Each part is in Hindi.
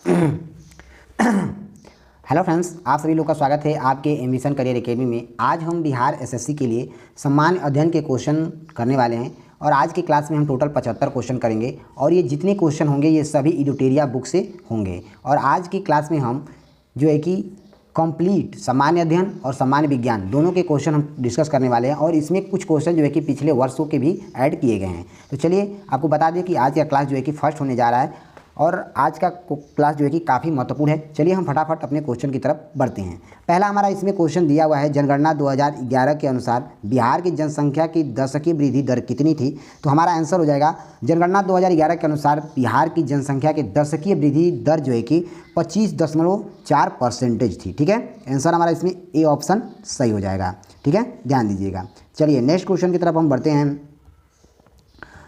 हेलो फ्रेंड्स, आप सभी लोग का स्वागत है आपके एम्बिशन करियर एकेडमी में। आज हम बिहार एसएससी के लिए सामान्य अध्ययन के क्वेश्चन करने वाले हैं और आज की क्लास में हम टोटल 75 क्वेश्चन करेंगे और ये जितने क्वेश्चन होंगे ये सभी एडिटोरिया बुक से होंगे। और आज की क्लास में हम जो है कि कंप्लीट सामान्य अध्ययन और सामान्य विज्ञान दोनों के क्वेश्चन हम डिस्कस करने वाले हैं और इसमें कुछ क्वेश्चन जो है कि पिछले वर्षों के भी ऐड किए गए हैं। तो चलिए आपको बता दें कि आज का क्लास जो है कि फर्स्ट होने जा रहा है और आज का क्लास जो है कि काफ़ी महत्वपूर्ण है। चलिए हम फटाफट अपने क्वेश्चन की तरफ बढ़ते हैं। पहला हमारा इसमें क्वेश्चन दिया हुआ है, जनगणना 2011 के अनुसार बिहार की जनसंख्या की दशकीय वृद्धि दर कितनी थी। तो हमारा आंसर हो जाएगा जनगणना 2011 के अनुसार बिहार की जनसंख्या की दशकीय वृद्धि दर जो है कि 25.4% थी। ठीक है, आंसर हमारा इसमें ए ऑप्शन सही हो जाएगा। ठीक है, ध्यान दीजिएगा। चलिए नेक्स्ट क्वेश्चन की तरफ हम बढ़ते हैं।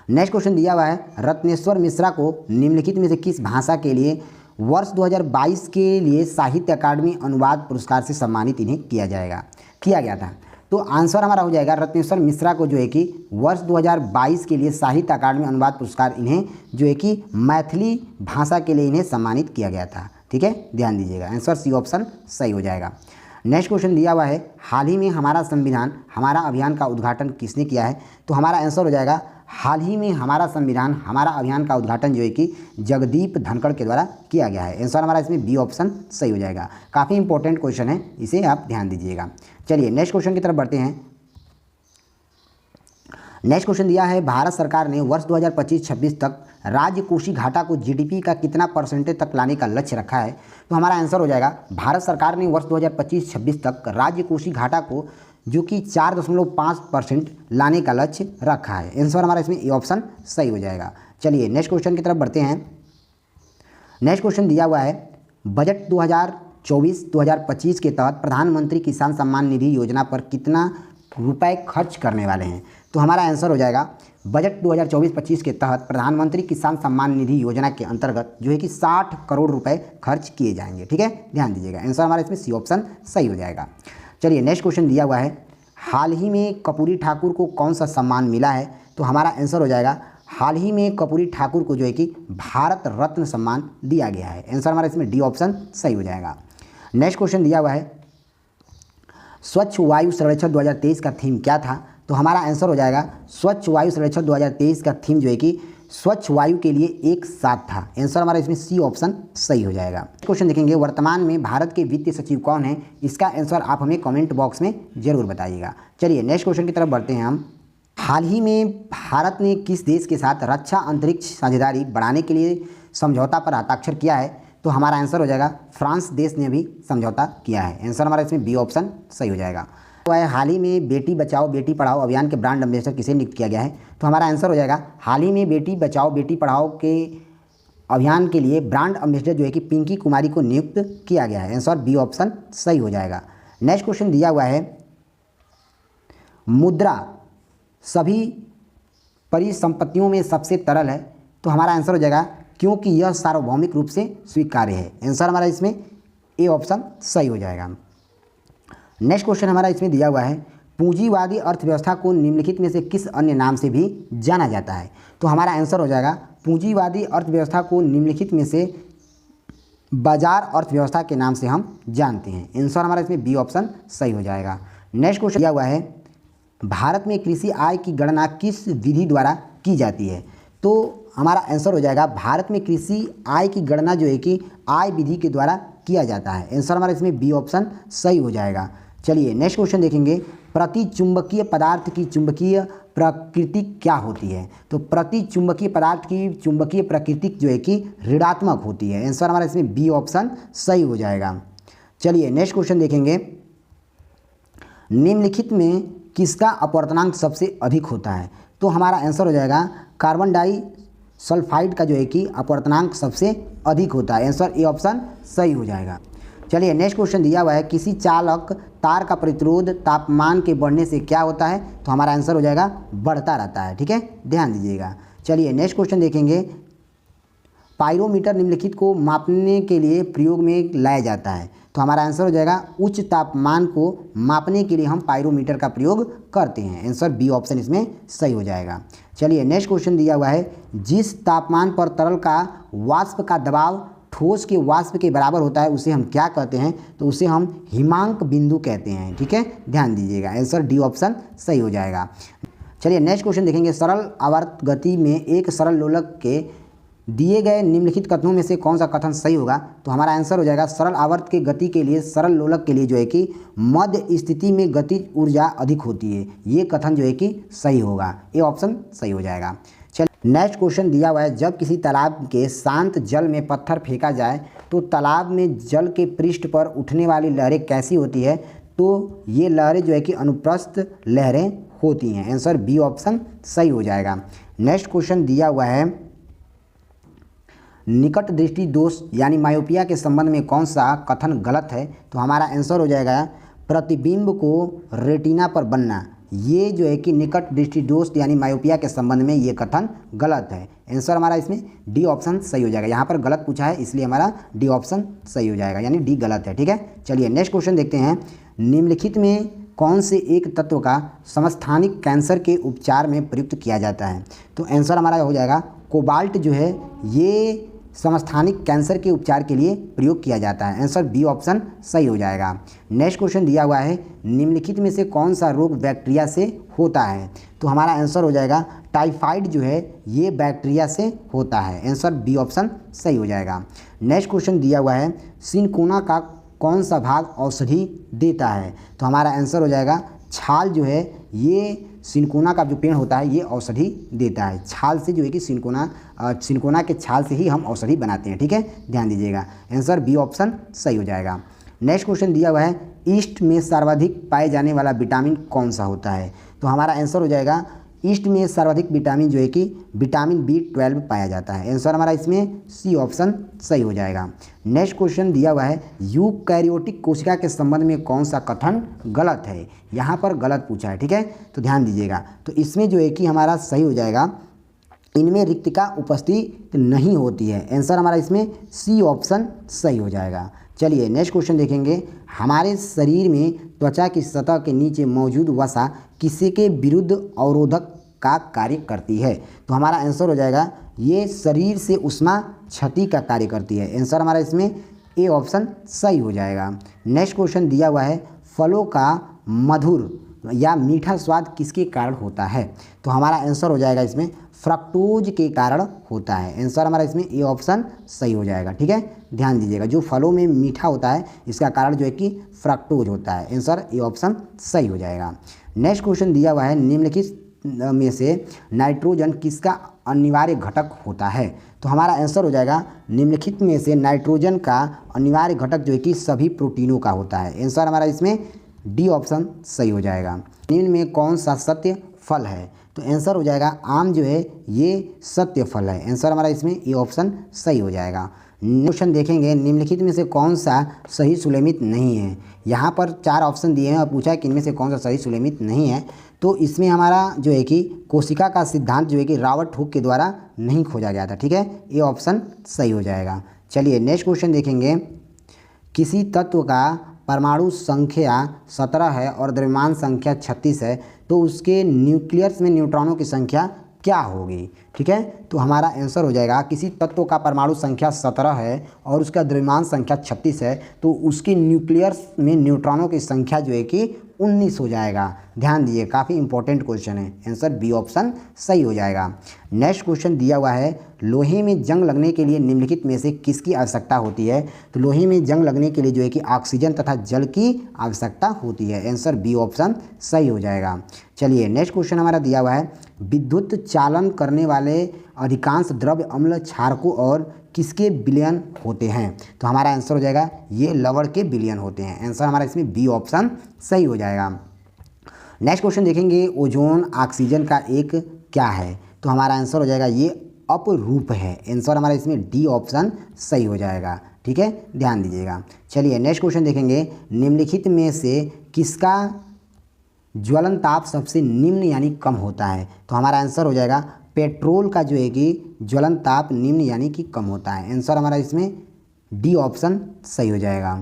नेक्स्ट क्वेश्चन दिया हुआ है, रत्नेश्वर मिश्रा को निम्नलिखित में से किस भाषा के लिए वर्ष 2022 के लिए साहित्य अकादमी अनुवाद पुरस्कार से सम्मानित इन्हें किया गया था। तो आंसर हमारा हो जाएगा रत्नेश्वर मिश्रा को जो है कि वर्ष 2022 के लिए साहित्य अकादमी अनुवाद पुरस्कार इन्हें जो है कि मैथिली भाषा के लिए इन्हें सम्मानित किया गया था। ठीक है, ध्यान दीजिएगा, आंसर सी ऑप्शन सही हो जाएगा। नेक्स्ट क्वेश्चन दिया हुआ है, हाल ही में हमारा संविधान हमारा अभियान का उद्घाटन किसने किया है। तो हमारा आंसर हो जाएगा हाल ही में हमारा संविधान हमारा अभियान का उद्घाटन जो है कि जगदीप धनखड़ के द्वारा किया गया है। आंसर हमारा इसमें बी ऑप्शन सही हो जाएगा। काफ़ी इंपॉर्टेंट क्वेश्चन है, इसे आप ध्यान दीजिएगा। चलिए नेक्स्ट क्वेश्चन की तरफ बढ़ते हैं। नेक्स्ट क्वेश्चन दिया है, भारत सरकार ने वर्ष 2025-26 तक राज्य कोषीय घाटा को जीडीपी का कितना परसेंटेज तक लाने का लक्ष्य रखा है। तो हमारा आंसर हो जाएगा भारत सरकार ने वर्ष 2025-26 तक राज्य कोषीय घाटा को जो कि 4.5% लाने का लक्ष्य रखा है। आंसर हमारा इसमें ए ऑप्शन सही हो जाएगा। चलिए नेक्स्ट क्वेश्चन की तरफ बढ़ते हैं। नेक्स्ट क्वेश्चन दिया हुआ है, बजट 2024-2025 के तहत प्रधानमंत्री किसान सम्मान निधि योजना पर कितना रुपए खर्च करने वाले हैं। तो हमारा आंसर हो जाएगा बजट 2024-25 के तहत प्रधानमंत्री किसान सम्मान निधि योजना के अंतर्गत जो है कि 60 करोड़ रुपए खर्च किए जाएंगे। ठीक है, ध्यान दीजिएगा, आंसर हमारा इसमें सी ऑप्शन सही हो जाएगा। चलिए नेक्स्ट क्वेश्चन दिया हुआ है, हाल ही में कर्पूरी ठाकुर को कौन सा सम्मान मिला है। तो हमारा आंसर हो जाएगा हाल ही में कर्पूरी ठाकुर को जो है कि भारत रत्न सम्मान दिया गया है। आंसर हमारा इसमें डी ऑप्शन सही हो जाएगा। नेक्स्ट क्वेश्चन दिया हुआ है, स्वच्छ वायु सर्वेक्षण 2023 का थीम क्या था। तो हमारा आंसर हो जाएगा स्वच्छ वायु सर्वेक्षण 2023 का थीम जो है कि स्वच्छ वायु के लिए एक साथ था। आंसर हमारा इसमें सी ऑप्शन सही हो जाएगा। क्वेश्चन देखेंगे, वर्तमान में भारत के वित्तीय सचिव कौन है। इसका आंसर आप हमें कमेंट बॉक्स में जरूर बताइएगा। चलिए नेक्स्ट क्वेश्चन की तरफ बढ़ते हैं हम। हाल ही में भारत ने किस देश के साथ रक्षा अंतरिक्ष साझेदारी बढ़ाने के लिए समझौता पर हस्ताक्षर किया है। तो हमारा आंसर हो जाएगा फ्रांस देश ने भी समझौता किया है। आंसर हमारा इसमें बी ऑप्शन सही हो जाएगा। तो हाल ही में बेटी बचाओ बेटी पढ़ाओ अभियान के ब्रांड एम्बेसडर किसे नियुक्त किया गया है। तो हमारा आंसर हो जाएगा हाल ही में बेटी बचाओ बेटी पढ़ाओ के अभियान के लिए ब्रांड एम्बेसडर जो है कि पिंकी कुमारी को नियुक्त किया गया है। आंसर बी ऑप्शन सही हो जाएगा। नेक्स्ट क्वेश्चन दिया हुआ है, मुद्रा सभी परिसंपत्तियों में सबसे तरल है। तो हमारा आंसर हो जाएगा क्योंकि यह सार्वभौमिक रूप से स्वीकार्य है। आंसर हमारा इसमें ए ऑप्शन सही हो जाएगा। नेक्स्ट क्वेश्चन हमारा इसमें दिया हुआ है, पूंजीवादी अर्थव्यवस्था को निम्नलिखित में से किस अन्य नाम से भी जाना जाता है। तो हमारा आंसर हो जाएगा पूंजीवादी अर्थव्यवस्था को निम्नलिखित में से बाजार अर्थव्यवस्था के नाम से हम जानते हैं। आंसर हमारा इसमें बी ऑप्शन सही हो जाएगा। नेक्स्ट क्वेश्चन दिया हुआ है, भारत में कृषि आय की गणना किस विधि द्वारा की जाती है। तो हमारा आंसर हो जाएगा भारत में कृषि आय की गणना जो है कि आय विधि के द्वारा किया जाता है। आंसर हमारा इसमें बी ऑप्शन सही हो जाएगा। चलिए नेक्स्ट क्वेश्चन देखेंगे, प्रतिचुंबकीय पदार्थ की चुंबकीय प्रकृति क्या होती है। तो प्रतिचुंबकीय पदार्थ की चुंबकीय प्रकृति जो है कि ऋणात्मक होती है। आंसर हमारा इसमें बी ऑप्शन सही हो जाएगा। चलिए नेक्स्ट क्वेश्चन देखेंगे, निम्नलिखित में किसका अपवर्तनांक सबसे अधिक होता है। तो हमारा आंसर हो जाएगा कार्बन डाइसल्फाइड का जो है कि अपवर्तनांक सबसे अधिक होता है। आंसर ए ऑप्शन सही हो जाएगा। चलिए नेक्स्ट क्वेश्चन दिया हुआ है, किसी चालक तार का प्रतिरोध तापमान के बढ़ने से क्या होता है। तो हमारा आंसर हो जाएगा बढ़ता रहता है। ठीक है, ध्यान दीजिएगा। चलिए नेक्स्ट क्वेश्चन देखेंगे, पाइरोमीटर निम्नलिखित को मापने के लिए प्रयोग में लाया जाता है। तो हमारा आंसर हो जाएगा उच्च तापमान को मापने के लिए हम पाइरोमीटर का प्रयोग करते हैं। आंसर बी ऑप्शन इसमें सही हो जाएगा। चलिए नेक्स्ट क्वेश्चन दिया हुआ है, जिस तापमान पर तरल का वाष्प का दबाव ठोस के वाष्प के बराबर होता है उसे हम क्या कहते हैं, तो उसे हम हिमांक बिंदु कहते हैं। ठीक है, ध्यान दीजिएगा, आंसर डी ऑप्शन सही हो जाएगा। चलिए नेक्स्ट क्वेश्चन देखेंगे। सरल आवर्त गति में एक सरल लोलक के दिए गए निम्नलिखित कथनों में से कौन सा कथन सही होगा, तो हमारा आंसर हो जाएगा सरल आवर्त के गति के लिए सरल लोलक के लिए जो है कि मध्य स्थिति में गतिज ऊर्जा अधिक होती है, ये कथन जो है कि सही होगा, ये ऑप्शन सही हो जाएगा। चलिए नेक्स्ट क्वेश्चन दिया हुआ है, जब किसी तालाब के शांत जल में पत्थर फेंका जाए तो तालाब में जल के पृष्ठ पर उठने वाली लहरें कैसी होती है, तो ये लहरें जो है कि अनुप्रस्थ लहरें होती हैं, आंसर बी ऑप्शन सही हो जाएगा। नेक्स्ट क्वेश्चन दिया हुआ है, निकट दृष्टि दोष यानी मायोपिया के संबंध में कौन सा कथन गलत है, तो हमारा आंसर हो जाएगा प्रतिबिंब को रेटिना पर बनना, ये जो है कि निकट दृष्टि दोष यानी मायोपिया के संबंध में ये कथन गलत है, आंसर हमारा इसमें डी ऑप्शन सही हो जाएगा। यहाँ पर गलत पूछा है इसलिए हमारा डी ऑप्शन सही हो जाएगा, यानी डी गलत है। ठीक है, चलिए नेक्स्ट क्वेश्चन देखते हैं। निम्नलिखित में कौन से एक तत्व का समस्थानिक कैंसर के उपचार में प्रयुक्त किया जाता है, तो आंसर हमारा हो जाएगा कोबाल्ट जो है ये समस्थानिक कैंसर के उपचार के लिए प्रयोग किया जाता है, आंसर बी ऑप्शन सही हो जाएगा। नेक्स्ट क्वेश्चन दिया हुआ है, निम्नलिखित में से कौन सा रोग बैक्टीरिया से होता है, तो हमारा आंसर हो जाएगा टाइफाइड जो है ये बैक्टीरिया से होता है, आंसर बी ऑप्शन सही हो जाएगा। नेक्स्ट क्वेश्चन दिया हुआ है, सिनकोना का कौन सा भाग औषधि देता है, तो हमारा आंसर हो जाएगा छाल जो है ये सिनकोना का जो पेड़ होता है ये औषधि देता है, छाल से जो है कि सिनकोना के छाल से ही हम औषधि बनाते हैं। ठीक है, ध्यान दीजिएगा, आंसर बी ऑप्शन सही हो जाएगा। नेक्स्ट क्वेश्चन दिया हुआ है, ईस्ट में सर्वाधिक पाए जाने वाला विटामिन कौन सा होता है, तो हमारा आंसर हो जाएगा ईस्ट में सर्वाधिक विटामिन जो है कि विटामिन B12 पाया जाता है, आंसर हमारा इसमें सी ऑप्शन सही हो जाएगा। नेक्स्ट क्वेश्चन दिया हुआ है, यूकैरियोटिक कोशिका के संबंध में कौन सा कथन गलत है, यहाँ पर गलत पूछा है। ठीक है, तो ध्यान दीजिएगा, तो इसमें जो है कि हमारा सही हो जाएगा इनमें रिक्तिका उपस्थित नहीं होती है, आंसर हमारा इसमें सी ऑप्शन सही हो जाएगा। चलिए नेक्स्ट क्वेश्चन देखेंगे, हमारे शरीर में त्वचा की सतह के नीचे मौजूद वसा किसी के विरुद्ध अवरोधक का कार्य करती है, तो हमारा आंसर हो जाएगा ये शरीर से उष्मा क्षति का कार्य करती है, आंसर हमारा इसमें ए ऑप्शन सही हो जाएगा। नेक्स्ट क्वेश्चन दिया हुआ है, फलों का मधुर या मीठा स्वाद किसके कारण होता है, तो हमारा आंसर हो जाएगा इसमें फ्रक्टोज के कारण होता है, आंसर हमारा इसमें ए ऑप्शन सही हो जाएगा। ठीक है, ध्यान दीजिएगा, जो फलों में मीठा होता है इसका कारण जो है कि फ्रक्टोज होता है, आंसर ए ऑप्शन सही हो जाएगा। नेक्स्ट क्वेश्चन दिया हुआ है, निम्नलिखित में से नाइट्रोजन किसका अनिवार्य घटक होता है, तो हमारा आंसर हो जाएगा निम्नलिखित में से नाइट्रोजन का अनिवार्य घटक जो है कि सभी प्रोटीनों का होता है, आंसर हमारा इसमें डी ऑप्शन सही हो जाएगा। निम्न में कौन सा सत्य फल है, तो आंसर हो जाएगा आम जो है ये सत्य फल है, आंसर हमारा इसमें ए ऑप्शन सही हो जाएगा। क्वेश्चन देखेंगे, निम्नलिखित में से कौन सा सही सुलेमित नहीं है, यहाँ पर 4 ऑप्शन दिए हैं और पूछा है कि इनमें से कौन सा सही सुलेमित नहीं है, तो इसमें हमारा जो है कि कोशिका का सिद्धांत जो है कि रॉबर्ट हुक के द्वारा नहीं खोजा गया था। ठीक है, ये ऑप्शन सही हो जाएगा। चलिए नेक्स्ट क्वेश्चन देखेंगे, किसी तत्व का परमाणु संख्या 17 है और द्रव्यमान संख्या 36 है, तो उसके न्यूक्लियस में न्यूट्रॉनों की संख्या क्या होगी। ठीक है, तो हमारा आंसर हो जाएगा किसी तत्व का परमाणु संख्या 17 है और उसका द्रव्यमान संख्या 36 है, तो उसके न्यूक्लियस में न्यूट्रॉनों की संख्या जो है कि 19 हो जाएगा। ध्यान दीजिए, काफ़ी इंपॉर्टेंट क्वेश्चन है, आंसर बी ऑप्शन सही हो जाएगा। नेक्स्ट क्वेश्चन दिया हुआ है, लोहे में जंग लगने के लिए निम्नलिखित में से किसकी आवश्यकता होती है, तो लोहे में जंग लगने के लिए जो है कि ऑक्सीजन तथा जल की आवश्यकता होती है, आंसर बी ऑप्शन सही हो जाएगा। चलिए नेक्स्ट क्वेश्चन हमारा दिया हुआ है, विद्युत चालन करने वाले अधिकांश द्रव्य अम्ल क्षारकों और किसके विलयन होते हैं, तो हमारा आंसर हो जाएगा ये लवण के विलयन होते हैं, आंसर हमारा इसमें बी ऑप्शन सही हो जाएगा। नेक्स्ट क्वेश्चन देखेंगे, ओजोन ऑक्सीजन का एक क्या है, तो हमारा आंसर हो जाएगा ये अपरूप है, आंसर हमारा इसमें डी ऑप्शन सही हो जाएगा। ठीक है, ध्यान दीजिएगा। चलिए नेक्स्ट क्वेश्चन देखेंगे, निम्नलिखित में से किसका ज्वलन ताप सबसे निम्न यानी कम होता है, तो हमारा आंसर हो जाएगा पेट्रोल का जो है कि ज्वलन ताप निम्न यानी कि कम होता है, आंसर हमारा इसमें डी ऑप्शन सही हो जाएगा।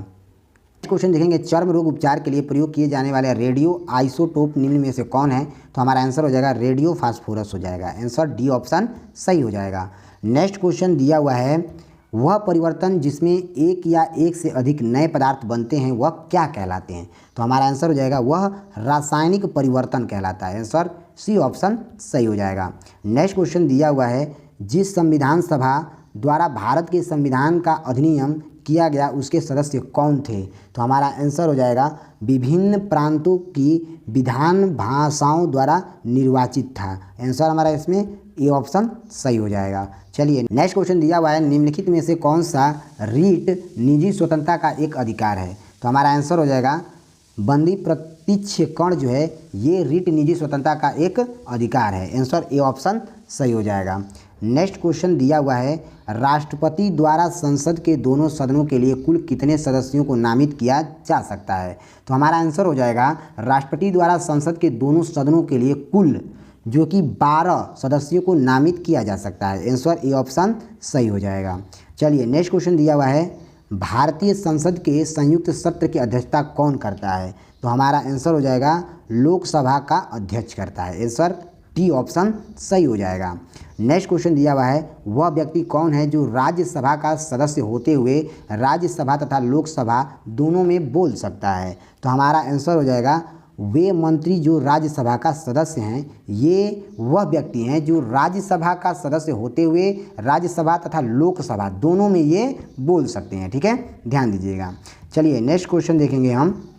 क्वेश्चन देखेंगे, चर्म रोग उपचार के लिए प्रयोग किए जाने वाले रेडियो आइसोटोप निम्न में से कौन है, तो हमारा आंसर हो जाएगा रेडियो फास्फोरस हो जाएगा, आंसर डी ऑप्शन सही हो जाएगा। नेक्स्ट क्वेश्चन दिया हुआ है, वह परिवर्तन जिसमें एक या एक से अधिक नए पदार्थ बनते हैं वह क्या कहलाते हैं? तो हमारा आंसर हो जाएगा वह रासायनिक परिवर्तन कहलाता है। आंसर सी ऑप्शन सही हो जाएगा। नेक्स्ट क्वेश्चन दिया हुआ है, जिस संविधान सभा द्वारा भारत के संविधान का अधिनियम किया गया उसके सदस्य कौन थे? तो हमारा आंसर हो जाएगा विभिन्न प्रांतों की विधान भाषाओं द्वारा निर्वाचित था। आंसर हमारा इसमें ए ऑप्शन सही हो जाएगा। चलिए नेक्स्ट क्वेश्चन दिया हुआ है, निम्नलिखित में से कौन सा रीट निजी स्वतंत्रता का एक अधिकार है? तो हमारा आंसर हो जाएगा बंदी प्रतिक्षेपण जो है ये रीट निजी स्वतंत्रता का एक अधिकार है। आंसर ए ऑप्शन सही हो जाएगा। नेक्स्ट क्वेश्चन दिया हुआ है, राष्ट्रपति द्वारा संसद के दोनों सदनों के लिए कुल कितने सदस्यों को नामित किया जा सकता है? तो हमारा आंसर हो जाएगा राष्ट्रपति द्वारा संसद के दोनों सदनों के लिए कुल जो कि 12 सदस्यों को नामित किया जा सकता है। आंसर ए ऑप्शन सही हो जाएगा। चलिए नेक्स्ट क्वेश्चन दिया हुआ है, भारतीय संसद के संयुक्त सत्र की अध्यक्षता कौन करता है? तो हमारा आंसर हो जाएगा लोकसभा का अध्यक्ष करता है। आंसर डी ऑप्शन सही हो जाएगा। नेक्स्ट क्वेश्चन दिया हुआ है, वह व्यक्ति कौन है जो राज्यसभा का सदस्य होते हुए राज्यसभा तथा लोकसभा दोनों में बोल सकता है? तो हमारा आंसर हो जाएगा वे मंत्री जो राज्यसभा का सदस्य हैं ये वह व्यक्ति हैं जो राज्यसभा का सदस्य होते हुए राज्यसभा तथा लोकसभा दोनों में ये बोल सकते हैं। ठीक है, ध्यान दीजिएगा। चलिए नेक्स्ट क्वेश्चन देखेंगे हम।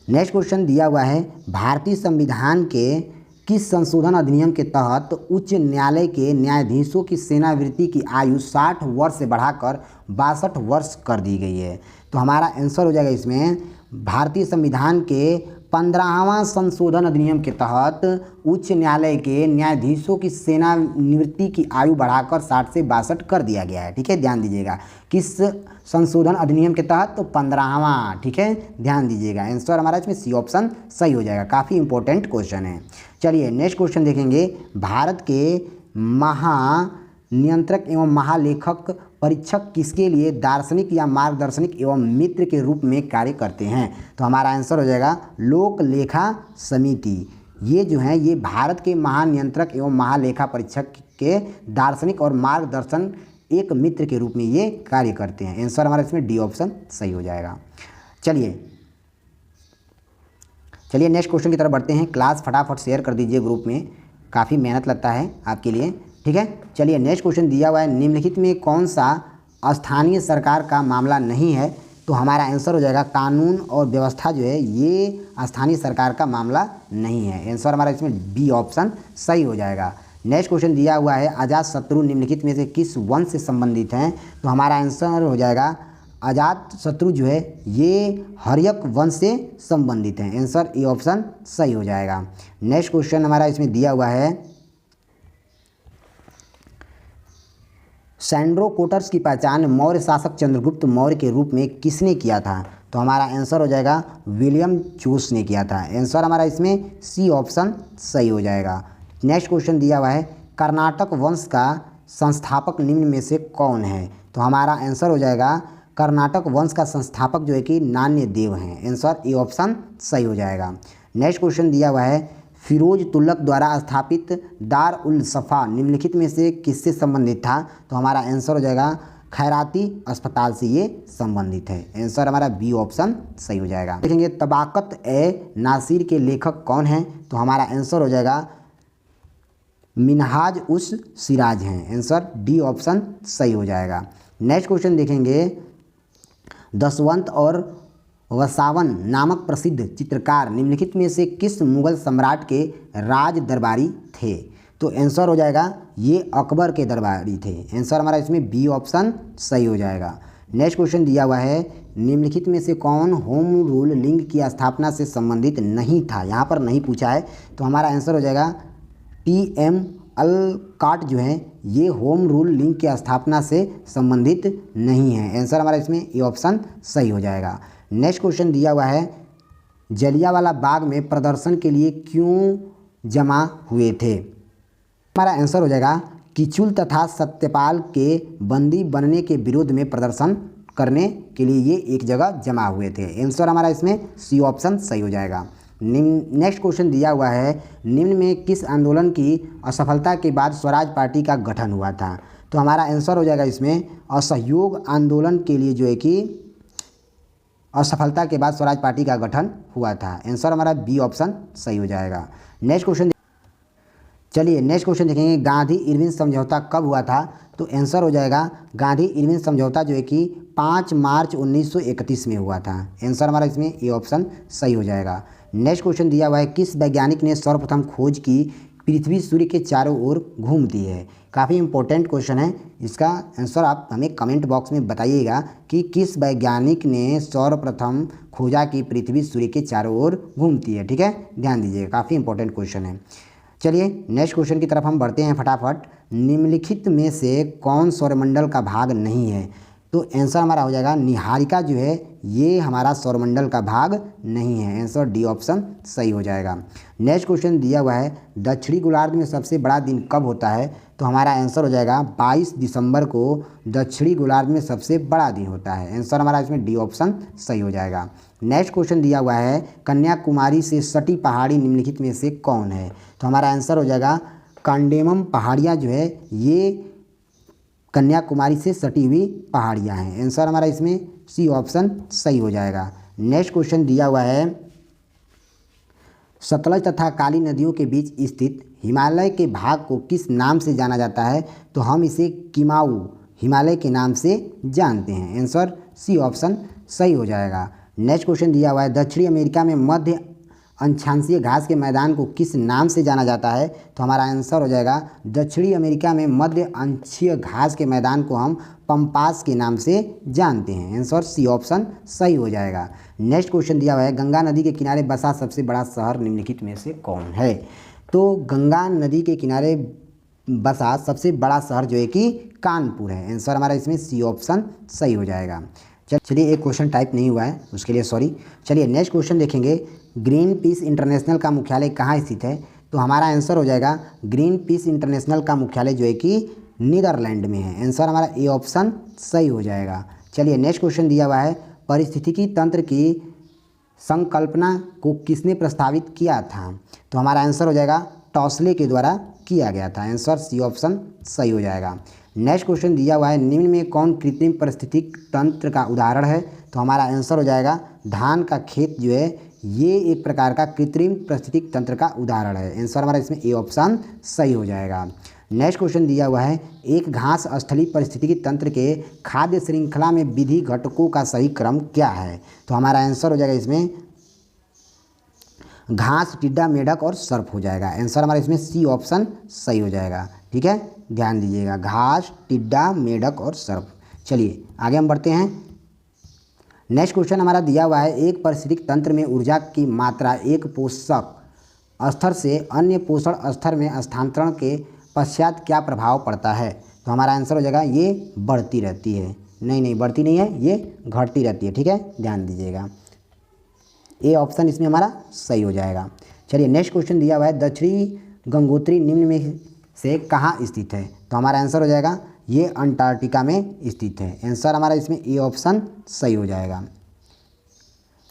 नेक्स्ट क्वेश्चन दिया हुआ है, भारतीय संविधान के किस संशोधन अधिनियम के तहत उच्च न्यायालय के न्यायाधीशों की सेवानिवृत्ति की आयु 60 वर्ष से बढ़ाकर 62 वर्ष कर दी गई है? तो हमारा आंसर हो जाएगा इसमें भारतीय संविधान के 15वां संशोधन अधिनियम के तहत उच्च न्यायालय के न्यायाधीशों की सेवानिवृत्ति की आयु बढ़ाकर 60 से 62 कर दिया गया है। ठीक है, ध्यान दीजिएगा किस संशोधन अधिनियम के तहत? तो 15वां। ठीक है, ध्यान दीजिएगा। आंसर हमारा इसमें सी ऑप्शन सही हो जाएगा। काफ़ी इंपॉर्टेंट क्वेश्चन है। चलिए नेक्स्ट क्वेश्चन देखेंगे, भारत के महानियंत्रक एवं महालेखक परीक्षक किसके लिए दार्शनिक या मार्गदर्शनिक एवं मित्र के रूप में कार्य करते हैं? तो हमारा आंसर हो जाएगा लोक लेखा समिति। ये जो है ये भारत के महानियंत्रक एवं महालेखा परीक्षक के दार्शनिक और मार्गदर्शन एक मित्र के रूप में ये कार्य करते हैं। आंसर हमारा इसमें डी ऑप्शन सही हो जाएगा। चलिए नेक्स्ट क्वेश्चन की तरफ बढ़ते हैं। क्लास फटाफट शेयर कर दीजिए ग्रुप में, काफ़ी मेहनत लगता है आपके लिए। ठीक है, चलिए नेक्स्ट क्वेश्चन दिया हुआ है, निम्नलिखित में कौन सा स्थानीय सरकार का मामला नहीं है? तो हमारा आंसर हो जाएगा कानून और व्यवस्था जो है ये स्थानीय सरकार का मामला नहीं है। आंसर हमारा इसमें बी ऑप्शन सही हो जाएगा। नेक्स्ट क्वेश्चन दिया हुआ है, अजातशत्रु निम्नलिखित में से किस वंश से संबंधित हैं? तो हमारा आंसर हो जाएगा अजातशत्रु जो है ये हर्यक वंश से संबंधित हैं। आंसर ए ऑप्शन सही हो जाएगा। नेक्स्ट क्वेश्चन हमारा इसमें दिया हुआ है, सैंड्रोकोटर्स की पहचान मौर्य शासक चंद्रगुप्त मौर्य के रूप में किसने किया था? तो हमारा आंसर हो जाएगा विलियम जोस ने किया था। आंसर हमारा इसमें सी ऑप्शन सही हो जाएगा। नेक्स्ट क्वेश्चन दिया हुआ है, कर्नाटक वंश का संस्थापक निम्न में से कौन है? तो हमारा आंसर हो जाएगा कर्नाटक वंश का संस्थापक जो है कि नान्यदेव हैं। आंसर ए ऑप्शन सही हो जाएगा। नेक्स्ट क्वेश्चन दिया हुआ है, फिरोज तुगलक द्वारा स्थापित दार उल सफ़ा निम्नलिखित में से किससे संबंधित था? तो हमारा आंसर हो जाएगा खैराती अस्पताल से ये संबंधित है। आंसर हमारा बी ऑप्शन सही हो जाएगा। देखेंगे तबाकत ए नासिर के लेखक कौन हैं? तो हमारा आंसर हो जाएगा मिनहाज उस सिराज हैं। आंसर डी ऑप्शन सही हो जाएगा। नेक्स्ट क्वेश्चन देखेंगे, दशवंत और वसावन नामक प्रसिद्ध चित्रकार निम्नलिखित में से किस मुगल सम्राट के राज दरबारी थे? तो आंसर हो जाएगा ये अकबर के दरबारी थे। आंसर हमारा इसमें बी ऑप्शन सही हो जाएगा। नेक्स्ट क्वेश्चन दिया हुआ है, निम्नलिखित में से कौन होम रूल लिंग की स्थापना से संबंधित नहीं था? यहाँ पर नहीं पूछा है, तो हमारा आंसर हो जाएगा टी.एम. अलकाट जो है ये होम रूल लिंग की स्थापना से संबंधित नहीं है। आंसर हमारा इसमें ए ऑप्शन सही हो जाएगा। नेक्स्ट क्वेश्चन दिया हुआ है, जलियांवाला बाग में प्रदर्शन के लिए क्यों जमा हुए थे? हमारा आंसर हो जाएगा किचुल तथा सत्यपाल के बंदी बनने के विरोध में प्रदर्शन करने के लिए ये एक जगह जमा हुए थे। आंसर हमारा इसमें सी ऑप्शन सही हो जाएगा। नेक्स्ट क्वेश्चन दिया हुआ है, निम्न में किस आंदोलन की असफलता के बाद स्वराज पार्टी का गठन हुआ था? तो हमारा आंसर हो जाएगा इसमें असहयोग आंदोलन के लिए जो है कि असफलता के बाद स्वराज पार्टी का गठन हुआ था। आंसर हमारा बी ऑप्शन सही हो जाएगा। नेक्स्ट क्वेश्चन, चलिए नेक्स्ट क्वेश्चन देखेंगे, गांधी इरविन समझौता कब हुआ था? तो आंसर हो जाएगा गांधी इरविन समझौता जो है कि 5 मार्च 1931 में हुआ था। आंसर हमारा इसमें ए ऑप्शन सही हो जाएगा। नेक्स्ट क्वेश्चन दिया हुआ है, किस वैज्ञानिक ने सर्वप्रथम खोज की पृथ्वी सूर्य के चारों ओर घूमती है? काफ़ी इंपॉर्टेंट क्वेश्चन है, इसका आंसर आप हमें कमेंट बॉक्स में बताइएगा कि किस वैज्ञानिक ने सर्वप्रथम खोजा कि पृथ्वी सूर्य के चारों ओर घूमती है। ठीक है, ध्यान दीजिएगा, काफ़ी इंपॉर्टेंट क्वेश्चन है। चलिए नेक्स्ट क्वेश्चन की तरफ हम बढ़ते हैं फटाफट। निम्नलिखित में से कौन सौरमंडल का भाग नहीं है? तो आंसर हमारा हो जाएगा निहारिका जो है ये हमारा सौरमंडल का भाग नहीं है। आंसर डी ऑप्शन सही हो जाएगा। नेक्स्ट क्वेश्चन दिया हुआ है, दक्षिणी गोलार्ध में सबसे बड़ा दिन कब होता है? तो हमारा आंसर हो जाएगा 22 दिसंबर को दक्षिणी गोलार्ध में सबसे बड़ा दिन होता है। आंसर हमारा इसमें डी ऑप्शन सही हो जाएगा। नेक्स्ट क्वेश्चन दिया हुआ है, कन्याकुमारी से सटी पहाड़ी निम्नलिखित में से कौन है? तो हमारा आंसर हो जाएगा कांडेमम पहाड़ियाँ जो है ये कन्याकुमारी से सटी हुई पहाड़ियाँ हैं। आंसर हमारा इसमें सी ऑप्शन सही हो जाएगा। नेक्स्ट क्वेश्चन दिया हुआ है, सतलज तथा काली नदियों के बीच स्थित हिमालय के भाग को किस नाम से जाना जाता है? तो हम इसे किमाऊ हिमालय के नाम से जानते हैं। आंसर सी ऑप्शन सही हो जाएगा। नेक्स्ट क्वेश्चन दिया हुआ है, दक्षिणी अमेरिका में मध्य अंशांशीय घास के मैदान को किस नाम से जाना जाता है? तो हमारा आंसर हो जाएगा दक्षिणी अमेरिका में मध्य अंशीय घास के मैदान को हम पंपास के नाम से जानते हैं। आंसर सी ऑप्शन सही हो जाएगा। नेक्स्ट क्वेश्चन दिया हुआ है, गंगा नदी के किनारे बसा सबसे बड़ा शहर निम्नलिखित में से कौन है? तो गंगा नदी के किनारे बसा सबसे बड़ा शहर जो है कि कानपुर है। आंसर हमारा इसमें सी ऑप्शन सही हो जाएगा। चलिए एक क्वेश्चन टाइप नहीं हुआ है उसके लिए सॉरी। चलिए नेक्स्ट क्वेश्चन देखेंगे, ग्रीन पीस इंटरनेशनल का मुख्यालय कहाँ स्थित है? तो हमारा आंसर हो जाएगा ग्रीन पीस इंटरनेशनल का मुख्यालय जो है कि नीदरलैंड में है। आंसर हमारा ए ऑप्शन सही हो जाएगा। चलिए नेक्स्ट क्वेश्चन दिया हुआ है, पारिस्थितिकी तंत्र की संकल्पना को किसने प्रस्तावित किया था? तो हमारा आंसर हो जाएगा टॉसले के द्वारा किया गया था। आंसर सी ऑप्शन सही हो जाएगा। नेक्स्ट क्वेश्चन दिया हुआ है, निम्न में कौन कृत्रिम पारिस्थितिक तंत्र का उदाहरण है? तो हमारा आंसर हो जाएगा धान का खेत जो है ये एक प्रकार का कृत्रिम पारिस्थितिक तंत्र का उदाहरण है। आंसर हमारा इसमें ए ऑप्शन सही हो जाएगा। नेक्स्ट क्वेश्चन दिया हुआ है, एक घास स्थलीय पारिस्थितिकी तंत्र के खाद्य श्रृंखला में विधि घटकों का सही क्रम क्या है? तो हमारा आंसर हो जाएगा इसमें घास, टिड्डा, मेढक और सर्प हो जाएगा। आंसर हमारा इसमें सी ऑप्शन सही हो जाएगा। ठीक है, ध्यान दीजिएगा, घास, टिड्डा, मेढक और सर्प। चलिए आगे हम बढ़ते हैं। नेक्स्ट क्वेश्चन हमारा दिया हुआ है, एक पारिस्थितिक तंत्र में ऊर्जा की मात्रा एक पोषक स्तर से अन्य पोषण स्तर में स्थानांतरण के पश्चात क्या प्रभाव पड़ता है? तो हमारा आंसर हो जाएगा ये बढ़ती रहती है। नहीं बढ़ती नहीं है, ये घटती रहती है। ठीक है, ध्यान दीजिएगा, ए ऑप्शन इसमें हमारा सही हो जाएगा। चलिए नेक्स्ट क्वेश्चन दिया हुआ है, दक्षिणी गंगोत्री निम्न में से कहाँ स्थित है? तो हमारा आंसर हो जाएगा ये अंटार्कटिका में स्थित है। आंसर हमारा इसमें ए ऑप्शन सही हो जाएगा।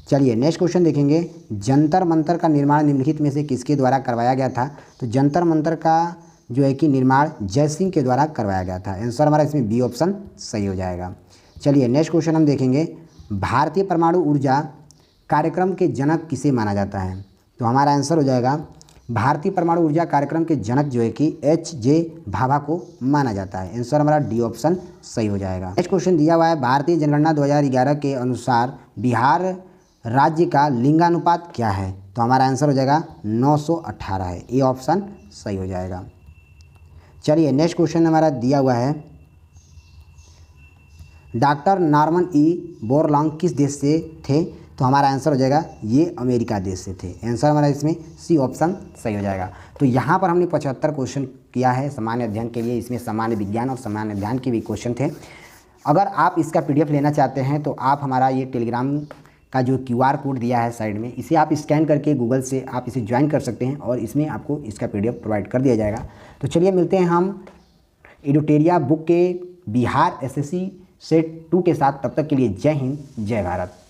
चलिए नेक्स्ट क्वेश्चन देखेंगे, जंतर मंतर का निर्माण निम्नलिखित में से किसके द्वारा करवाया गया था? तो जंतर मंतर का जो है कि निर्माण जय सिंह के द्वारा करवाया गया था। आंसर हमारा इसमें बी ऑप्शन सही हो जाएगा। चलिए नेक्स्ट क्वेश्चन हम देखेंगे, भारतीय परमाणु ऊर्जा कार्यक्रम के जनक किसे माना जाता है? तो हमारा आंसर हो जाएगा भारतीय परमाणु ऊर्जा कार्यक्रम के जनक जो है कि एच.जे. भाभा को माना जाता है। आंसर हमारा डी ऑप्शन सही हो जाएगा। नेक्स्ट क्वेश्चन दिया हुआ है, भारतीय जनगणना 2011 के अनुसार बिहार राज्य का लिंगानुपात क्या है? तो हमारा आंसर हो जाएगा 918 है। ए ऑप्शन सही हो जाएगा। चलिए नेक्स्ट क्वेश्चन हमारा दिया हुआ है, डॉक्टर नॉर्मन ई बोरलॉन्ग किस देश से थे? तो हमारा आंसर हो जाएगा ये अमेरिका देश से थे। आंसर हमारा इसमें सी ऑप्शन सही हो जाएगा। तो यहाँ पर हमने 75 क्वेश्चन किया है सामान्य अध्ययन के लिए। इसमें सामान्य विज्ञान और सामान्य अध्ययन के भी क्वेश्चन थे। अगर आप इसका PDF लेना चाहते हैं तो आप हमारा ये टेलीग्राम का जो QR कोड दिया है साइड में, इसे आप स्कैन करके गूगल से आप इसे ज्वाइन कर सकते हैं और इसमें आपको इसका PDF प्रोवाइड कर दिया जाएगा। तो चलिए मिलते हैं हम एडुटेरिया बुक के बिहार SSC सेट 2 के साथ। तब तक के लिए जय हिंद, जय भारत।